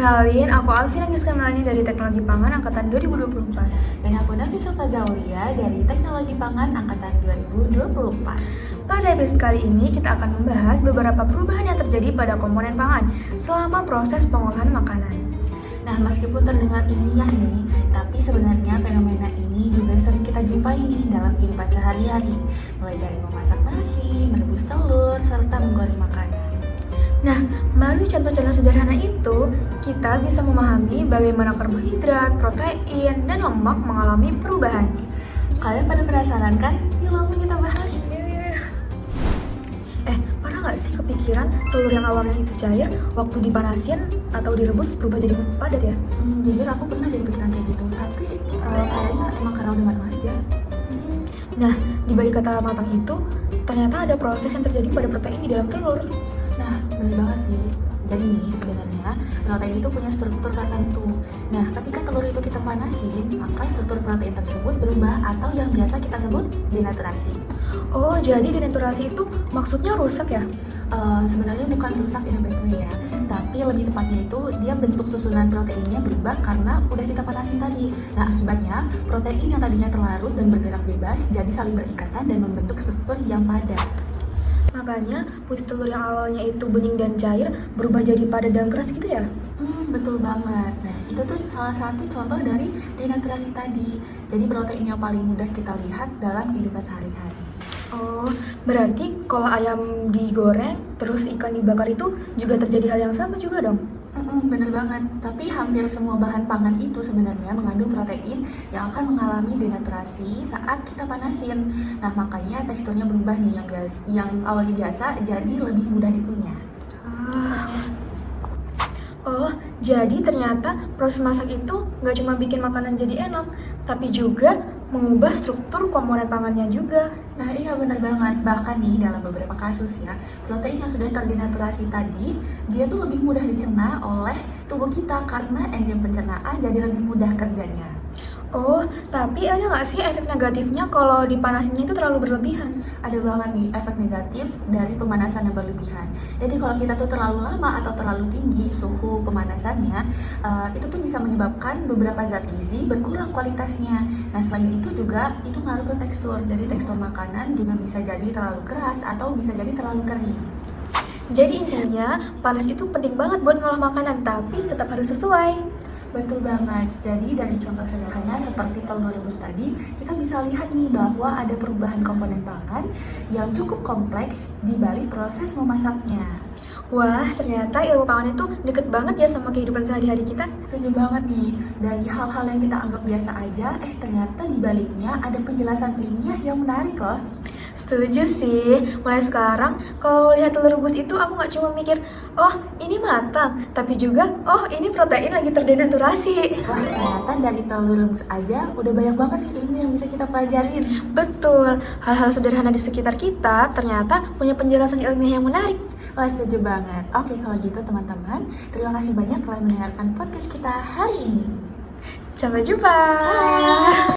Kenalin, aku Alvin Anggis Kamalani dari Teknologi Pangan Angkatan 2024. Dan aku Nafisa Fazaulia dari Teknologi Pangan Angkatan 2024. Pada episode kali ini kita akan membahas beberapa perubahan yang terjadi pada komponen pangan selama proses pengolahan makanan. Nah, meskipun terdengar ilmiah nih, tapi sebenarnya fenomena ini juga sering kita jumpai nih dalam kehidupan sehari-hari, mulai dari memasak nasi, merebus telur, serta menggoreng makanan. Nah, melalui contoh-contoh sederhana itu, kita bisa memahami bagaimana karbohidrat, protein, dan lemak mengalami perubahan. Kalian pada penasaran kan? Yuk langsung kita bahas. Pernah nggak sih kepikiran telur yang awalnya itu cair, waktu dipanasin atau direbus berubah jadi padat ya? Jujur aku pernah jadi pikiran kayak gitu, tapi kayaknya emang karena udah matang aja. Nah, di balik kata matang itu, ternyata ada proses yang terjadi pada protein di dalam telur. Nah, bener banget sih. Jadi nih, sebenarnya protein itu punya struktur tertentu. Nah, ketika telur itu kita panasin, maka struktur protein tersebut berubah atau yang biasa kita sebut denaturasi. Oh, jadi denaturasi itu maksudnya rusak ya? Sebenarnya bukan rusak in a bad way ya, tapi lebih tepatnya itu dia bentuk susunan proteinnya berubah karena udah kita panasin tadi. Nah, akibatnya protein yang tadinya terlarut dan bergerak bebas jadi saling berikatan dan membentuk struktur yang padat. Makanya putih telur yang awalnya itu bening dan cair berubah jadi padat dan keras gitu ya? Betul banget. Nah, itu tuh salah satu contoh dari denaturasi tadi. Jadi protein yang paling mudah kita lihat dalam kehidupan sehari-hari. Oh, berarti kalau ayam digoreng terus ikan dibakar itu juga terjadi hal yang sama juga dong? Bener banget. Tapi hampir semua bahan pangan itu sebenarnya mengandung protein yang akan mengalami denaturasi saat kita panasin. Nah, makanya teksturnya berubah nih, yang awalnya biasa jadi lebih mudah dikunyah. Oh, jadi ternyata proses masak itu nggak cuma bikin makanan jadi enak, tapi juga mengubah struktur komponen pangannya juga. Nah, iya benar banget. Bahkan nih dalam beberapa kasus ya, protein yang sudah terdenaturasi tadi, dia tuh lebih mudah dicerna oleh tubuh kita karena enzim pencernaan jadi lebih mudah kerjanya. Oh, tapi ada nggak sih efek negatifnya kalau dipanasinnya itu terlalu berlebihan? Ada banget nih efek negatif dari pemanasan yang berlebihan. Jadi kalau kita tuh terlalu lama atau terlalu tinggi suhu pemanasannya, itu tuh bisa menyebabkan beberapa zat gizi berkurang kualitasnya. Nah, selain itu juga itu ngaruh ke tekstur. Jadi tekstur makanan juga bisa jadi terlalu keras atau bisa jadi terlalu kering. Jadi intinya, panas itu penting banget buat ngolah makanan, tapi tetap harus sesuai. Betul banget. Jadi dari contoh sederhana seperti telur rebus tadi, kita bisa lihat nih bahwa ada perubahan komponen pangan yang cukup kompleks di balik proses memasaknya. Wah, ternyata ilmu pangan itu deket banget ya sama kehidupan sehari-hari kita. Setuju banget nih, dari hal-hal yang kita anggap biasa aja, ternyata di baliknya ada penjelasan ilmiah yang menarik loh. Setuju sih, mulai sekarang kalau lihat telur rebus itu aku nggak cuma mikir, oh ini matang, tapi juga, oh ini protein lagi terdenaturasi. Wah, ternyata dari telur rebus aja udah banyak banget nih ilmu yang bisa kita pelajarin. Betul, hal-hal sederhana di sekitar kita ternyata punya penjelasan ilmiah yang menarik. Wah, setuju banget. Oke, kalau gitu teman-teman, terima kasih banyak telah mendengarkan podcast kita hari ini. Sampai jumpa. Bye.